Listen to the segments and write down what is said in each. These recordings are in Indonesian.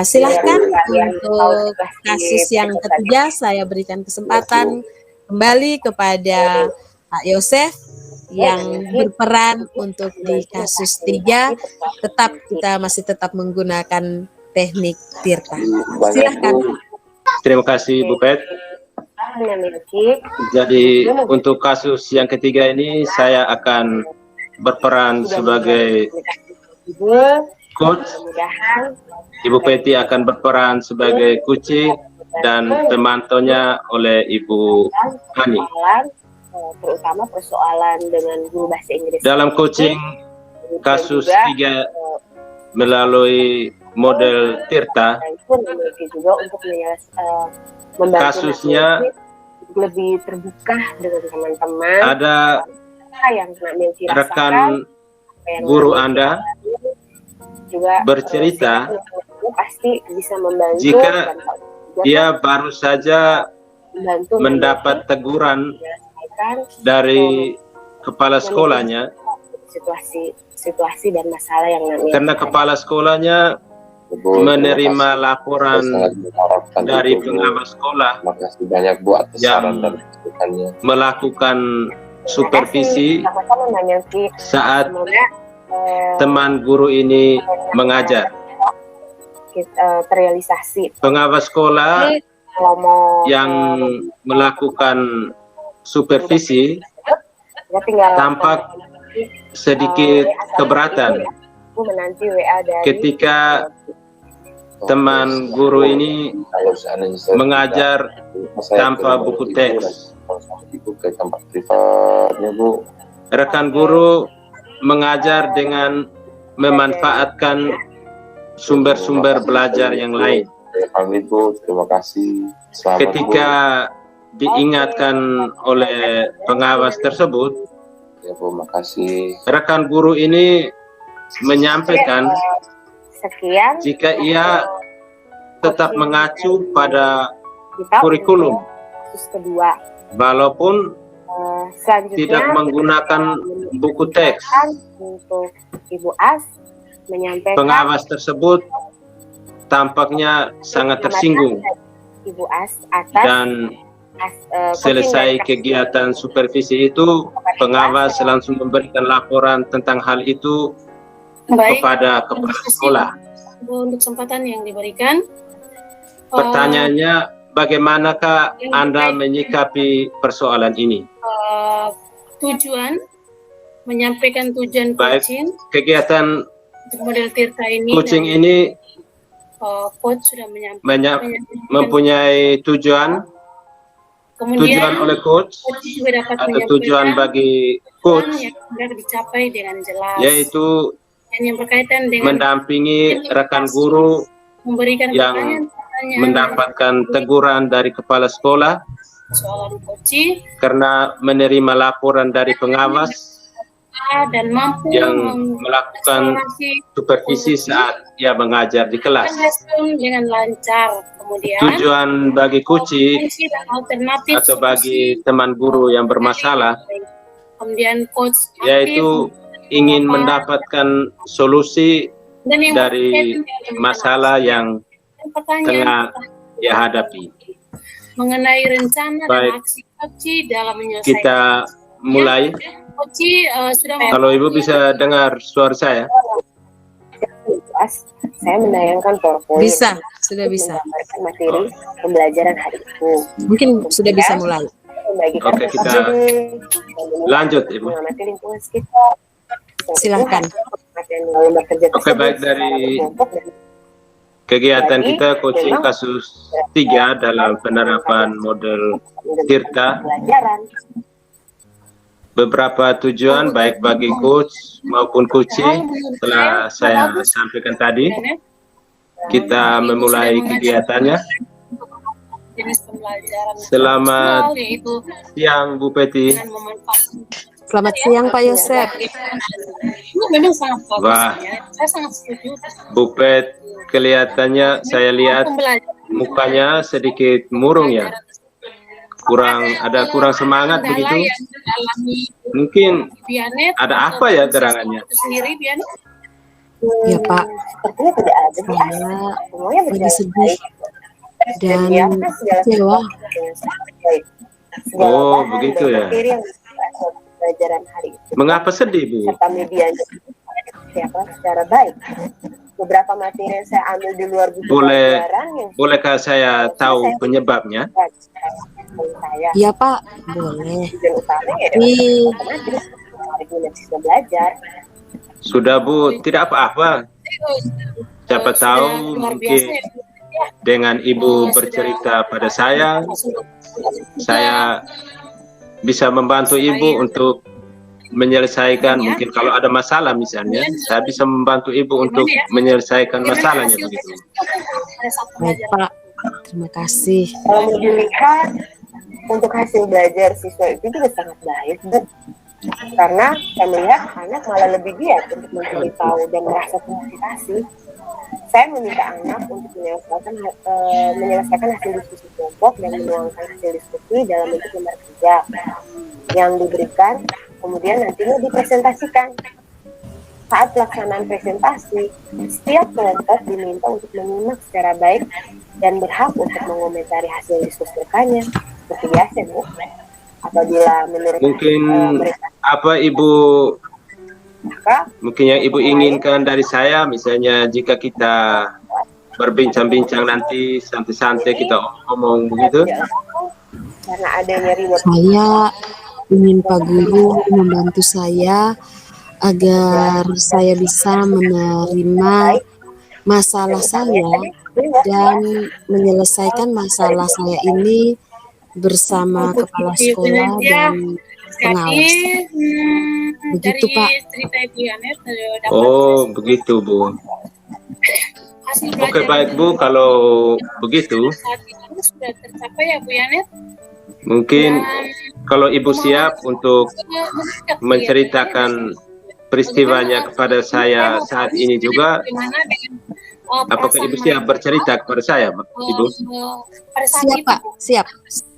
Silahkan untuk kasus yang ketiga saya berikan kesempatan kembali kepada Pak Yosef yang berperan untuk di kasus 3. Kita masih tetap menggunakan teknik Tirta. Silahkan. Terima kasih Bu Pet. Jadi untuk kasus yang ketiga ini saya akan berperan sebagai coach. Ibu Peti akan berperan sebagai kuci dan pemantaunya oleh Ibu Hani. Terutama persoalan dengan guru bahasa Inggris. Dalam coaching kasus 3 melalui model Tirta, kasusnya lebih terbuka dengan teman-teman. Ada rekan guru Anda juga bercerita pasti bisa membantu jika dia baru saja mendapat teguran dari kepala sekolahnya situasi dan masalah yang namanya karena kepala sekolahnya menerima laporan dari pengawas sekolah yang melakukan supervisi saat teman guru ini mengajar. Terrealisasi. Pengawas sekolah yang melakukan supervisi tampak sedikit keberatan ketika teman guru ini mengajar tanpa buku teks. Rekan guru mengajar dengan memanfaatkan sumber-sumber belajar yang lain. Terima kasih. Ketika diingatkan oleh pengawas tersebut, ya Bu, makasih. Rekan guru ini menyampaikan jika ia tetap mengacu pada kurikulum, walaupun tidak menggunakan buku teks. Untuk Ibu As menyampaikan, pengawas tersebut tampaknya sangat tersinggung Ibu As atas dan selesai kegiatan supervisi itu, pengawas langsung memberikan laporan tentang hal itu kepada kepala sekolah. Untuk kesempatan yang diberikan. Pertanyaannya, bagaimanakah Anda menyikapi persoalan ini? Tujuan, menyampaikan tujuan coaching. Kegiatan untuk model Tirta ini. Coaching ini coach sudah menyampaikan mempunyai tujuan. Kemudian, tujuan oleh coach juga dapat atau tujuan bagi coach yang sudah dicapai dengan jelas, yaitu yang berkaitan dengan mendampingi rekan guru memberikan yang mendapatkan teguran dari kepala sekolah karena menerima laporan dari pengawas dan mampu yang melakukan supervisi saat ia mengajar di kelas. Dengan lancar. Kemudian, tujuan bagi kuci atau bagi teman guru yang bermasalah, kemudian coach yaitu ingin mendapatkan solusi dari masalah yang tengah ia hadapi. Mengenai rencana dan aksi coach dalam menyelesaikan. Kita mulai. Kalau Ibu bisa dengar suara saya. Saya menayangkan PowerPoint. Bisa, sudah bisa. Materi pembelajaran hari itu. Mungkin sudah bisa mulai. Oke, kita lanjut, Ibu. Silakan. Oke, baik, dari kegiatan kita coaching kasus 3 dalam penerapan model Tirta. Beberapa tujuan baik bagi coach maupun coaching telah saya sampaikan tadi. Kita memulai kegiatannya. Selamat siang Bu Peti. Selamat siang Pak Yosef. Memang sangat bagus. Wah, saya sangat setuju. Bu Pet kelihatannya saya lihat mukanya sedikit murung ya. Kurang semangat begitu. Mungkin ada apa ya gerangannya? Ya Pak, Sepertinya tidak ada. saya Semuanya lagi berjalan sedih baik. dan dia kan segala kecewa. sesuatu dengan sangat baik. Segala Oh, bahan begitu dan ya. materi yang digunakan untuk pelajaran hari itu Mengapa sedih, Bu? serta media secara baik. Beberapa materi yang saya ambil di luar buku pelajaran yang Bolehkah saya tahu penyebabnya? saya Iya Pak, boleh. tujuan utama ya Tapi otomatis mahasiswa belajar. Sudah, Bu, tidak apa-apa. Siapa tahu mungkin dengan Ibu bercerita pada saya bisa membantu Ibu untuk menyelesaikan, mungkin kalau ada masalah misalnya, saya bisa membantu Ibu untuk menyelesaikan masalahnya begitu. baik Pak, terima kasih. Kalau dilihat untuk hasil belajar siswa itu juga sangat baik, Bu. Karena saya melihat anak malah lebih giat untuk mencari tahu dan merasa termotivasi. Saya meminta anak untuk menyelesaikan hasil diskusi kelompok dan menuangkan hasil diskusi dalam bentuk lembar kerja yang diberikan, kemudian nantinya dipresentasikan. Saat pelaksanaan presentasi, setiap kelompok diminta untuk menyimak secara baik dan berhak untuk mengomentari hasil diskusi rekannya. Seperti biasa, Bu. Apabila menurut Mungkin apa Ibu mungkin yang Ibu inginkan dari saya, misalnya jika kita berbincang-bincang nanti santai-santai kita ngomong begitu. Karena adanya reward. Saya ingin Pak Guru membantu saya agar saya bisa menerima masalah saya dan menyelesaikan masalah saya ini bersama kepala sekolah dan pengawas. Begitu Pak. Oh, begitu Bu. Oke, baik Bu, kalau begitu sudah tercapai ya Bu Yanet. mungkin kalau Ibu siap untuk menceritakan peristiwanya kepada saya saat ini juga, apakah Ibu siap bercerita kepada saya, Ibu? Siap Pak, siap.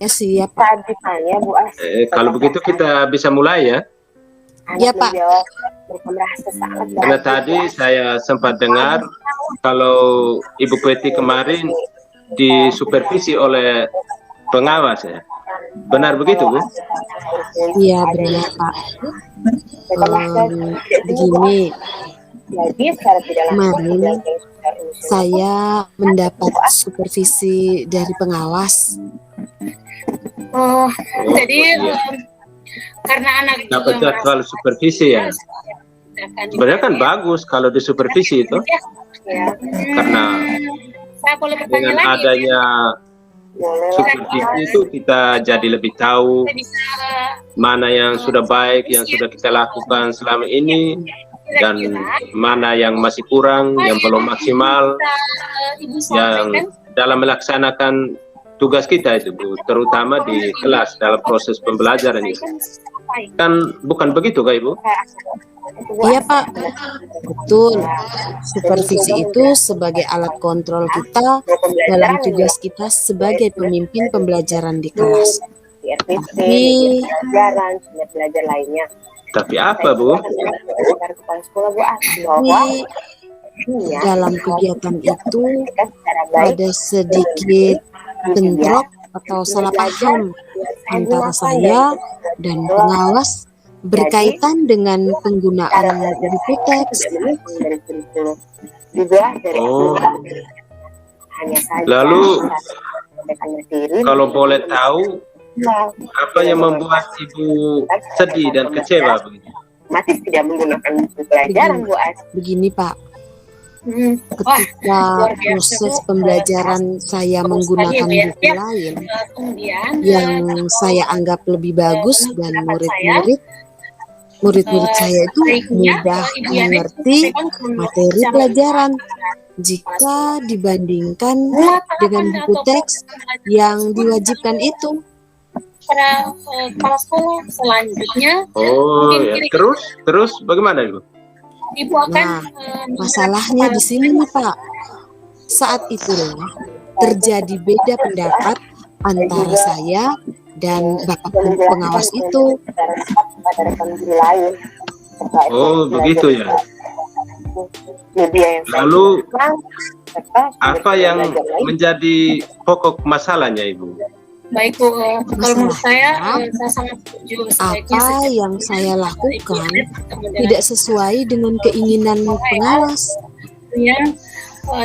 Ya siap Pak. Saat ditanya Bu As, Kalau begitu kita bisa mulai ya. Ya Pak. Karena tadi saya sempat dengar kalau Ibu Kweti kemarin disupervisi oleh pengawas ya. Benar begitu Bu? Iya benar Pak. Begini, kemarin saya mendapat supervisi dari pengawas. Oh, jadi iya. Karena anak dapat jadwal supervisi ya. Sebenarnya kan bagus kalau disupervisi itu, karena dengan adanya supervisi itu kita jadi lebih tahu mana yang sudah baik yang sudah kita lakukan selama ini dan mana yang masih kurang, yang belum maksimal, yang dalam melaksanakan tugas kita itu Bu, terutama di kelas dalam proses pembelajaran itu. Kan bukan begitu Kak Ibu? Iya Pak, betul. Supervisi itu sebagai alat kontrol kita dalam tugas kita sebagai pemimpin pembelajaran di kelas. Belajar lainnya. Tapi apa Bu? Dalam kegiatan itu ada sedikit bentrok atau salah paham antara saya dan pengawas berkaitan dengan penggunaan buku teks. Oh. Lalu kalau boleh tahu apa yang membuat Ibu sedih dan kecewa begitu? Masih tidak menggunakan buku pelajaran Bu As. Begini Pak, ketika proses pembelajaran saya menggunakan buku lain yang saya anggap lebih bagus dan murid-murid saya itu mudah mengerti materi pelajaran jika dibandingkan dengan buku teks yang diwajibkan itu. Para sekolah selanjutnya. Oh ya. Terus bagaimana Ibu? Ibu akan masalahnya di sini nih Pak. Saat itulah terjadi beda pendapat antara saya dan Bapak pengawas itu. Oh begitu ya. buku media yang Lalu serta apa yang belajar lain. menjadi pokok masalahnya Ibu? Baik Bu, kalau menurut saya sangat setuju sebaiknya Apa yang saya lakukan tidak sesuai dengan keinginan pengawas. Kemudian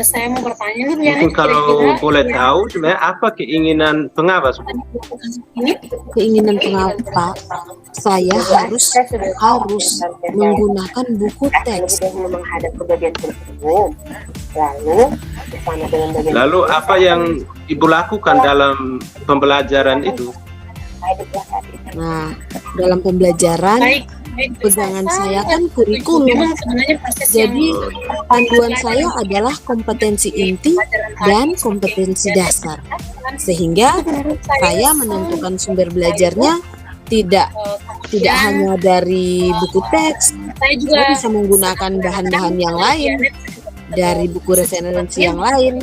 saya mau bertanya nih Bu Mungkin Yanet, kalau kira-kira boleh tahu sebenarnya apa keinginan pengawas? ini Keinginan pengawas, Pak, saya harus menggunakan buku Saya teks. sudah menghadap ke bagian umum, lalu bersama dengan bagian Lalu apa yang Ibu lakukan dalam pembelajaran itu? saya di kelas saat itu. Nah, dalam pembelajaran baik pegangan saya kan kurikulum. memang sebenarnya proses Jadi yang panduan saya adalah kompetensi inti dan kompetensi dasar. Sehingga saya menentukan sumber belajarnya tidak hanya dari buku teks, saya juga saya bisa menggunakan bahan-bahan yang lain dari buku referensi yang lain,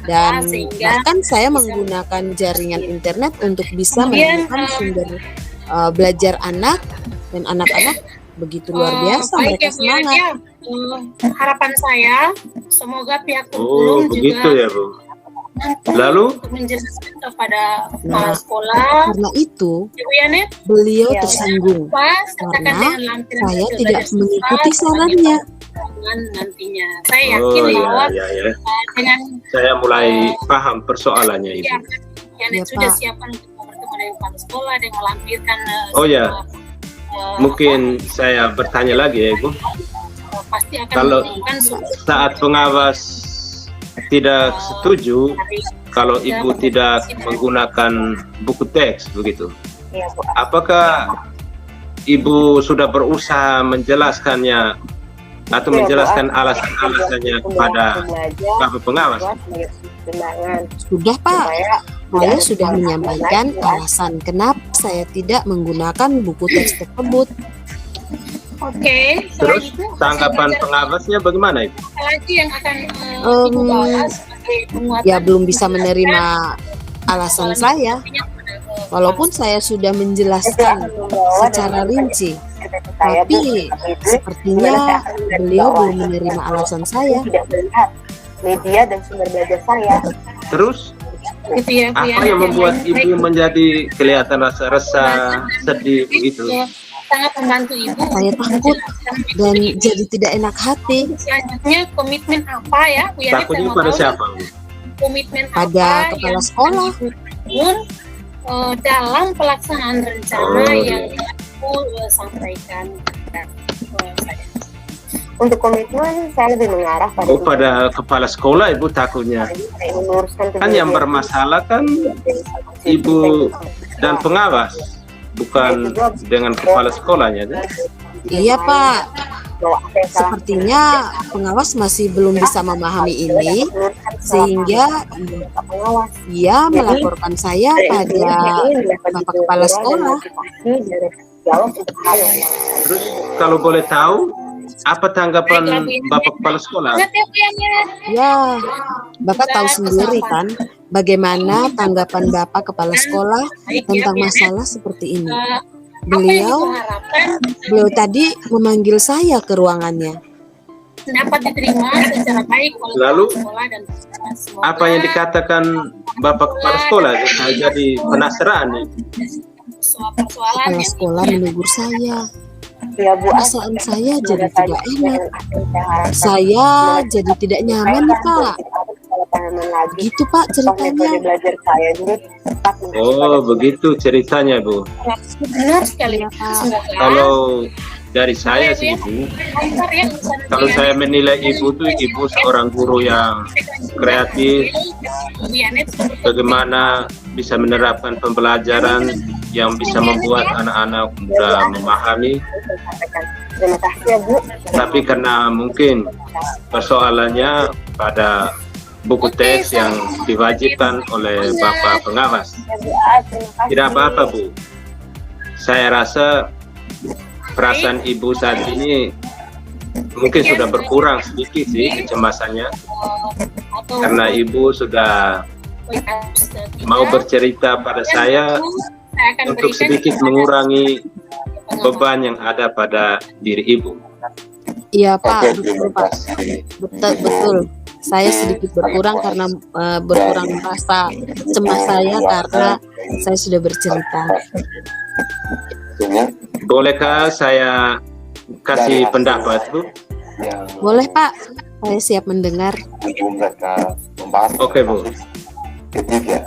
dan bahkan saya menggunakan jaringan internet untuk bisa menemukan sumber belajar anak, dan anak-anak begitu luar biasa, baik mereka ya, Bu Yanet, semangat. ya. Harapan saya semoga pihak Oh, kurikulum begitu juga ya Bu. Lalu untuk menjelaskan kepada kepala Nah, sekolah karena itu Bu Yanet beliau Ya. tersinggung pas sertakan karena dengan lampiran saya hasil tidak belajar mengikuti siswa sarannya. dengan nantinya. Saya yakin Oh bahwa ya. dengan Saya mulai paham persoalannya Ibu. Yanet Ya, sudah Pak. siapkan untuk bertemu dengan kepala sekolah dan melampirkan Oh, ya. semua, Mungkin saya bertanya lagi ya Ibu. pasti akan Kalau menemukan saat pengawas tidak setuju kalau Ibu tidak menggunakan buku teks begitu, Iya, Bu. apakah Ibu sudah berusaha menjelaskannya atau Iya, Bu. menjelaskan alasan-alasannya kepada Bapak pengawas? Undangan Sudah, Pak. supaya Saya sudah menyampaikan alasan kenapa saya tidak menggunakan buku teks tersebut. Oke, Terus tanggapan pengawasnya bagaimana Ibu? apa lagi yang akan Ibu Em, bawa sebagai penguatan Ya belum bisa menerima alasan saya, walaupun saya sudah menjelaskan secara rinci. Tapi sepertinya beliau belum menerima alasan saya. tidak melihat media dan sumber belajar saya. Terus gitu ya, Bu apa Yanet, yang membuat baik. Ibu menjadi kelihatan rasa resah, sedih begitu? Sangat membantu Ibu. Saya takut dan jadi tidak enak hati. Selanjutnya komitmen apa ya Bu Yanet? Takutnya Saya mau pada tahu siapa? nih, komitmen Pada apa kepala yang sekolah. akan Ibu bangun, dalam pelaksanaan rencana Oh, yang iya. Ibu sampaikan kepada saya. Untuk komitmen saya lebih mengarah pada Oh, pada kepala sekolah Ibu takutnya. saya meluruskan Kan yang bermasalah kan Ibu dan pengawas, bukan dengan kepala sekolahnya kan? Iya, Pak. Sepertinya pengawas masih belum bisa memahami ini, sehingga ia melaporkan saya pada Bapak Kepala Sekolah. Terus kalau boleh tahu apa tanggapan Bapak Kepala Sekolah? Ingat ya Bu Yanet? Ya, Bapak tahu sendiri kan bagaimana tanggapan Bapak Kepala Sekolah tentang masalah seperti ini. Apa yang Ibu Beliau harapkan tadi memanggil saya ke ruangannya. dapat diterima secara baik oleh Lalu, kepala sekolah dan semoga Apa yang dikatakan Bapak Kepala Sekolah? Saya jadi penasaran nih. persoalan Kepala yang sekolah menegur saya. Ya, Bu, Perasaan saya jadi tidak enak. Saya jadi tidak nyaman, Pak. Gitu, Pak, ceritanya. belajar saya juga tetap Oh, begitu ceritanya Bu. benar sekali. Iya, Pak. Semoga Kalau dari saya sih Bu, lancar ya urusan kalau Bu saya Yanet. menilai Ibu tuh Ibu seorang guru yang kreatif, Bu Yanet, bagaimana bisa menerapkan pembelajaran yang bisa membuat anak-anak mudah memahami. Terima kasih ya, Bu. Tapi karena mungkin persoalannya pada buku teks yang diwajibkan oleh Bapak pengawas. Ya, Bu. Terima kasih. Tidak apa-apa Bu. Saya rasa perasaan Ibu saat ini mungkin sudah berkurang sedikit sih kecemasannya, atau karena Ibu sudah mau bercerita pada saya akan untuk berikan sedikit kepada mengurangi pengawas. beban yang ada pada diri Ibu. Iya Pak, Oke, betul terima Pak. kasih. Betul. Saya sedikit berkurang karena berkurang rasa cemas saya karena saya sudah bercerita. Tentunya Bolehkah saya kasih pendapat, Bu? yang Boleh Pak, saya siap mendengar. ibu mereka membahas Oke, Bu. kasus ketiga.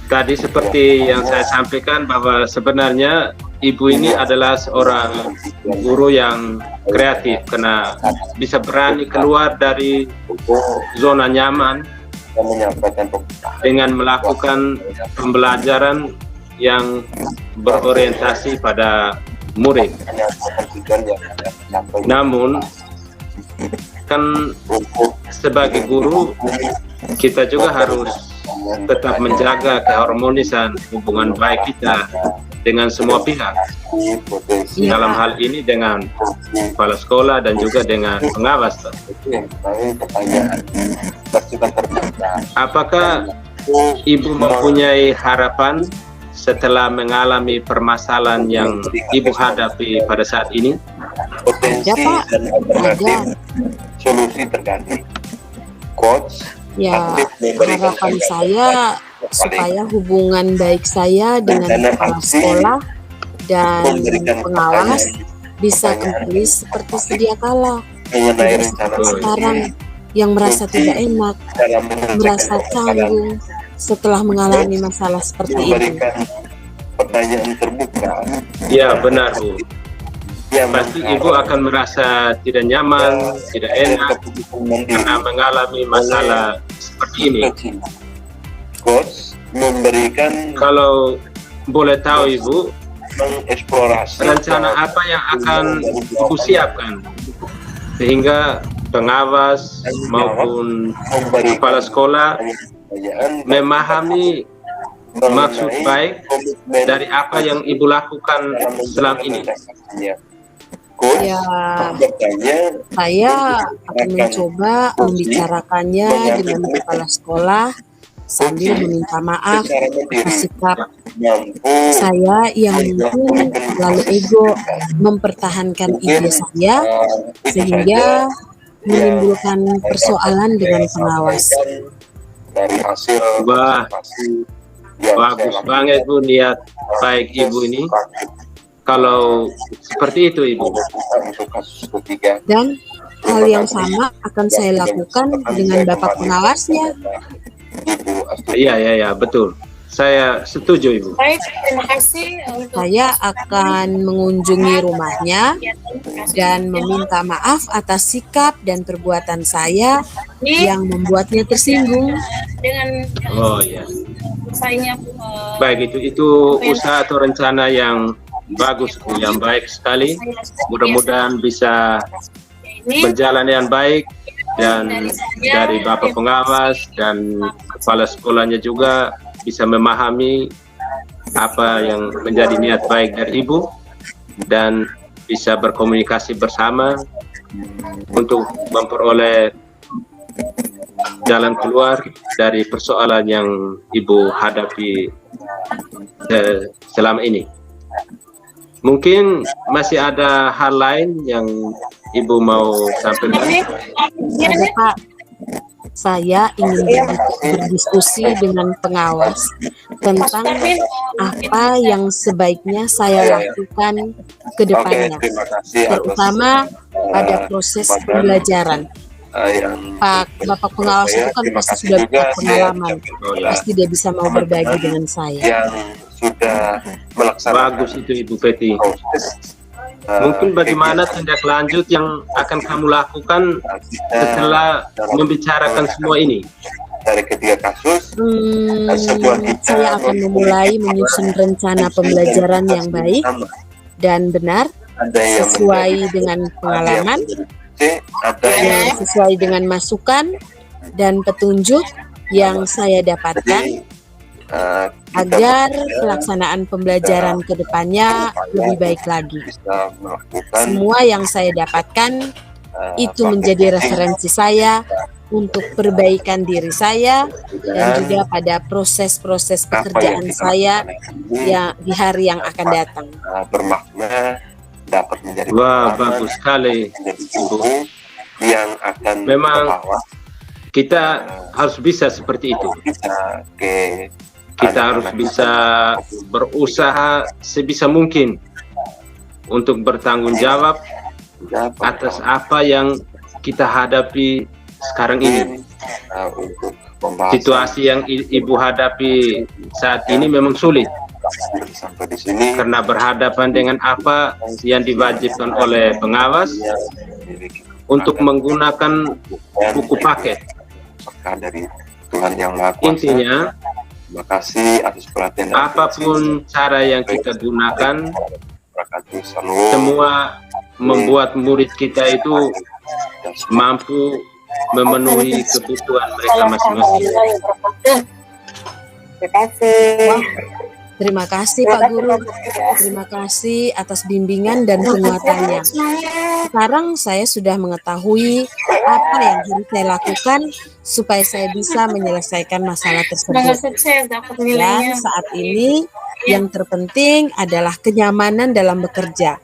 Tadi seperti yang saya sampaikan bahwa sebenarnya ibu ini adalah seorang guru yang kreatif karena bisa berani keluar dari zona nyaman Dan menyampaikan dengan melakukan pembelajaran yang berorientasi pada murid. tujuan yang sampai Namun kan sebagai guru kita juga harus tetap menjaga keharmonisan hubungan baik kita dengan semua pihak. potensi Iya, Dalam Pak. hal ini dengan kepala sekolah dan juga dengan pengawas. itu yang kami pertanyaan bersifat terbuka. Apakah ibu mempunyai harapan setelah mengalami permasalahan yang ibu hadapi pada saat ini? Potensi Ada, Pak. dan alternatif Ada. solusi terganti. Coach Ya, aktif memberikan harapan pandangan saya supaya hubungan baik saya dengan kepala sekolah dan pengawas bisa kembali seperti sedia kala. mengenai Tidak rencana seperti sekarang yang merasa tidak enak, dalam merasa canggung setelah mengalami masalah seperti itu. memberikan pertanyaan terbuka Ya benar, Bu. yang Pasti ibu akan merasa tidak nyaman, tidak enak karena mengalami masalah seperti ini. Coach memberikan Kalau boleh tahu ibu, mengeksplorasi rencana apa yang akan ibu siapkan sehingga pengawas maupun memberikan kepala sekolah pertanyaan memahami maksud baik dari apa yang ibu lakukan selama ini. Coach Ya, bertanya saya akan mencoba membicarakannya dengan kepala sekolah sambil meminta maaf secara atas mandiri sikap mampu saya yang mungkin lalu ego mempertahankan ide saya sehingga menimbulkan persoalan dengan pengawas. dari hasil Wah, observasi yang bagus saya banget Bu niat baik ibu ini. Kalau seperti itu ibu. lakukan untuk kasus ketiga. Dan hal yang sama akan saya lakukan dengan bapak pengawasnya. Ibu Astuti. Iya betul. Saya setuju ibu. Baik, terima kasih untuk Saya akan mengunjungi rumahnya dan meminta maaf atas sikap dan perbuatan saya yang membuatnya tersinggung. dengan Oh iya. saya Baik itu usaha atau rencana yang bagus Bu, yang baik sekali. Mudah-mudahan bisa ini berjalan dengan baik dan dari Bapak pengawas dan kepala sekolahnya juga bisa memahami apa yang menjadi niat baik dari ibu dan bisa berkomunikasi bersama untuk memperoleh jalan keluar dari persoalan yang ibu hadapi selama ini. Mungkin masih ada hal lain yang ibu mau sampaikan? Ada Pak, saya ingin berdiskusi dengan pengawas tentang apa yang sebaiknya saya lakukan ke Oke, depannya, terima kasih atas terutama pada proses pembelajaran. yang Bapak pengawas itu kan Terima pasti kasih sudah juga punya pengalaman, saya pasti dia bisa mau berbagi dengan saya. yang sudah melaksanakan Bagus itu Ibu Peti. proses. Mungkin bagaimana tindak lanjut yang akan kamu lakukan setelah membicarakan semua ini? Dari ketiga kasus Saya akan memulai menyusun rencana pembelajaran yang baik sama. dan benar Ada yang sesuai menjadi dengan A, pengalaman, ada yang yang sesuai dengan masukan dan petunjuk yang saya dapatkan agar pelaksanaan pembelajaran ke depannya lebih baik lagi. bisa melakukan Semua yang saya dapatkan itu menjadi referensi saya untuk perbaikan diri saya dan juga pada proses-proses pekerjaan saya yang di hari yang akan datang. bermakna dapat menjadi Wah, pengalaman, bagus sekali. menjadi guru yang akan Memang membawa kita harus bisa seperti itu. kita ke Kita harus anak-anak bisa berusaha sebisa mungkin untuk bertanggung jawab kita, atas apa yang kita hadapi sekarang ini. untuk pembahasan Situasi yang ibu hadapi saat ini memang sulit sampai di sini karena berhadapan dengan apa yang diwajibkan oleh pengawas untuk menggunakan buku paket. berkah dari Tuhan yang Maha Kuasa. Intinya, Terima kasih atas perhatian dan apapun cara yang kita gunakan, atensi. Shalom. semua membuat murid kita itu mampu memenuhi kebutuhan mereka masing-masing. Terima kasih. Terima kasih Pak Guru. Terima kasih atas bimbingan dan penguatannya. Sekarang saya sudah mengetahui apa yang harus saya lakukan supaya saya bisa menyelesaikan masalah Semoga tersebut. sukses dapat Dan nilainya. saat ini yang terpenting adalah kenyamanan dalam bekerja.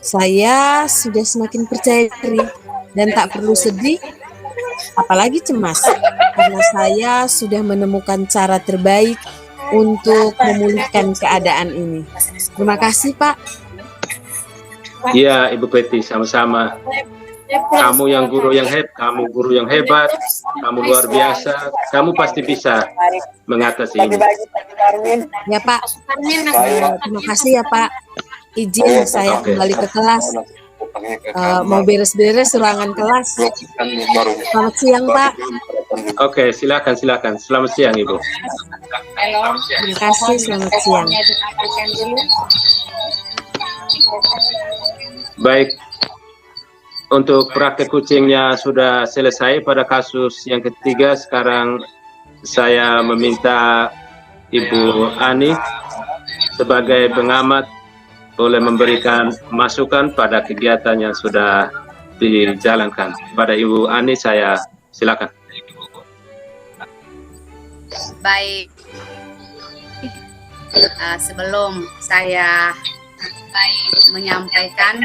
Saya sudah semakin percaya diri dan tak perlu sedih, apalagi cemas, karena saya sudah menemukan cara terbaik untuk memulihkan keadaan ini. Terima kasih Pak. Iya, Ibu Peti, sama-sama. Kamu yang guru yang hebat, kamu luar biasa, kamu pasti bisa mengatasi ini. Bagi-bagi Pak Darwin. Ya Pak, Saya terima kasih ya Pak. Izin saya Oke. kembali ke kelas. Mau beres-beres ruangan kelas. Selamat siang Pak. Oke, silakan. Selamat siang, Ibu. Halo. Terima kasih, selamat siang. Diaplikasikan dulu. Baik, untuk praktek kucingnya sudah selesai pada kasus yang ketiga. Sekarang saya meminta Ibu Ani sebagai pengamat boleh memberikan masukan pada kegiatan yang sudah dijalankan. Pada Ibu Ani saya silakan. Baik, sebelum saya menyampaikan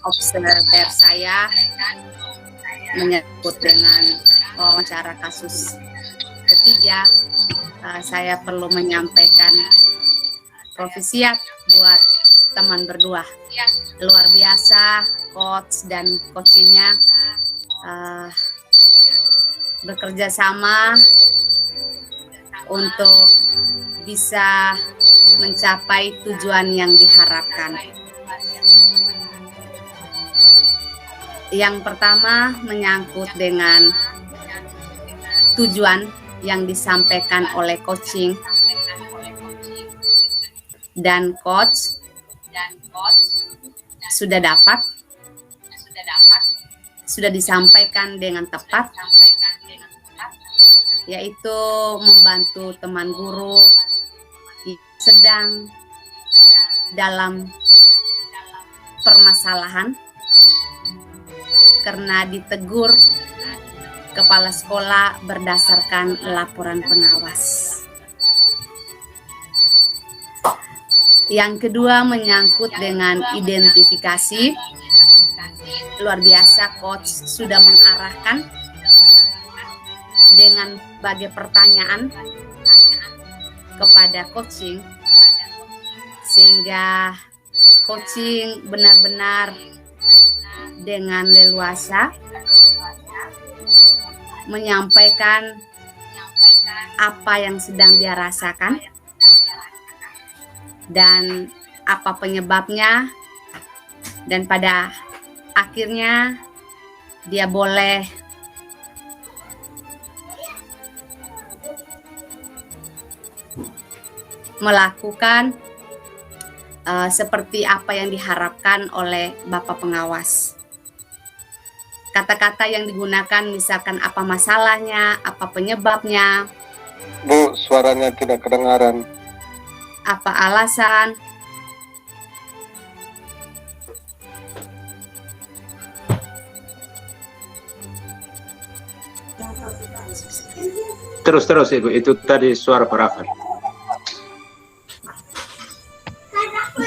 observer saya menyebut dengan wawancara kasus ketiga, saya perlu menyampaikan profisiat buat teman berdua. Luar biasa, coach dan coachingnya bekerja sama untuk bisa mencapai tujuan yang diharapkan. Yang pertama menyangkut dengan tujuan yang disampaikan oleh coaching dan coach sudah disampaikan dengan tepat, yaitu membantu teman guru yang sedang dalam permasalahan karena ditegur kepala sekolah berdasarkan laporan pengawas. Yang kedua menyangkut dengan identifikasi. Luar biasa, coach sudah mengarahkan dengan berbagai pertanyaan kepada coaching, sehingga coaching benar-benar dengan leluasa menyampaikan apa yang sedang dia rasakan dan apa penyebabnya, dan pada akhirnya dia boleh melakukan seperti apa yang diharapkan oleh Bapak Pengawas. Kata-kata yang digunakan misalkan apa masalahnya, apa penyebabnya, Bu, suaranya tidak kedengaran. apa alasan. Terus Ibu, itu tadi suara Pak Rafael.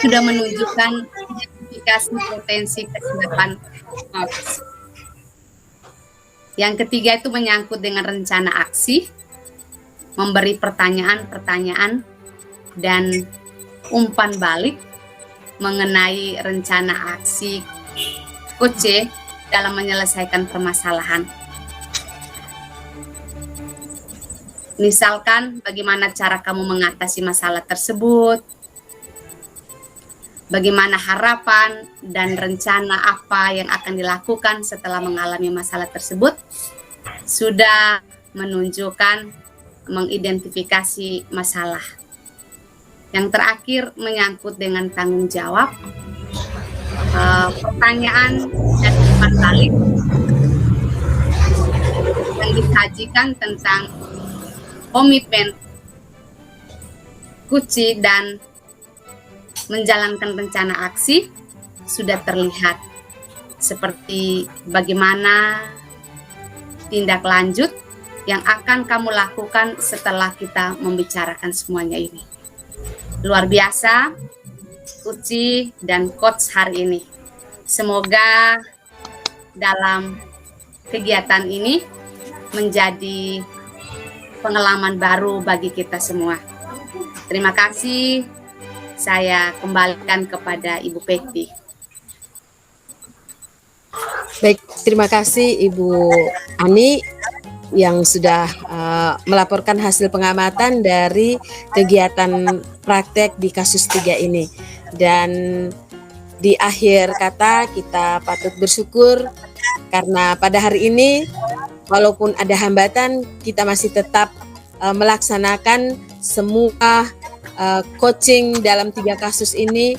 Sudah menunjukkan identifikasi potensi kesiapan. Yang ketiga itu menyangkut dengan rencana aksi, memberi pertanyaan-pertanyaan dan umpan balik mengenai rencana aksi Coach C dalam menyelesaikan permasalahan. Misalkan bagaimana cara kamu mengatasi masalah tersebut, bagaimana harapan dan rencana apa yang akan dilakukan setelah mengalami masalah tersebut, sudah menunjukkan mengidentifikasi masalah. Yang terakhir menyangkut dengan tanggung jawab, pertanyaan dan umpan balik yang disajikan tentang komitmen Kuci dan menjalankan rencana aksi sudah terlihat, seperti bagaimana tindak lanjut yang akan kamu lakukan setelah kita membicarakan semuanya ini. Luar biasa Kuci dan coach hari ini. Semoga dalam kegiatan ini menjadi pengalaman baru bagi kita semua. Terima kasih. Saya kembalikan kepada Ibu Pekti. Baik, terima kasih Ibu Ani yang sudah melaporkan hasil pengamatan dari kegiatan praktek di kasus 3 ini. Dan di akhir kata kita patut bersyukur karena pada hari ini walaupun ada hambatan, kita masih tetap melaksanakan semua coaching dalam 3 kasus ini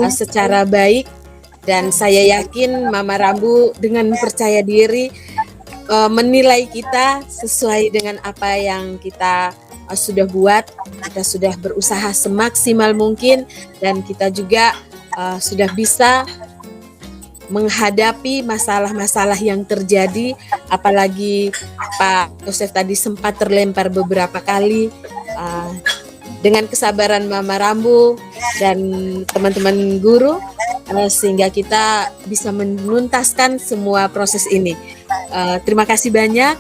secara baik. Dan saya yakin Mama Rambu dengan percaya diri menilai kita sesuai dengan apa yang kita sudah buat. Kita sudah berusaha semaksimal mungkin dan kita juga sudah bisa menghadapi masalah-masalah yang terjadi, apalagi Pak Yosef tadi sempat terlempar beberapa kali. Dengan kesabaran Mama Rambu dan teman-teman guru, sehingga kita bisa menuntaskan semua proses ini. Terima kasih banyak.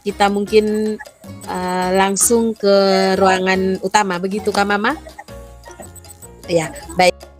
Kita mungkin langsung ke ruangan utama, begitu Kak Mama? Ya, baik.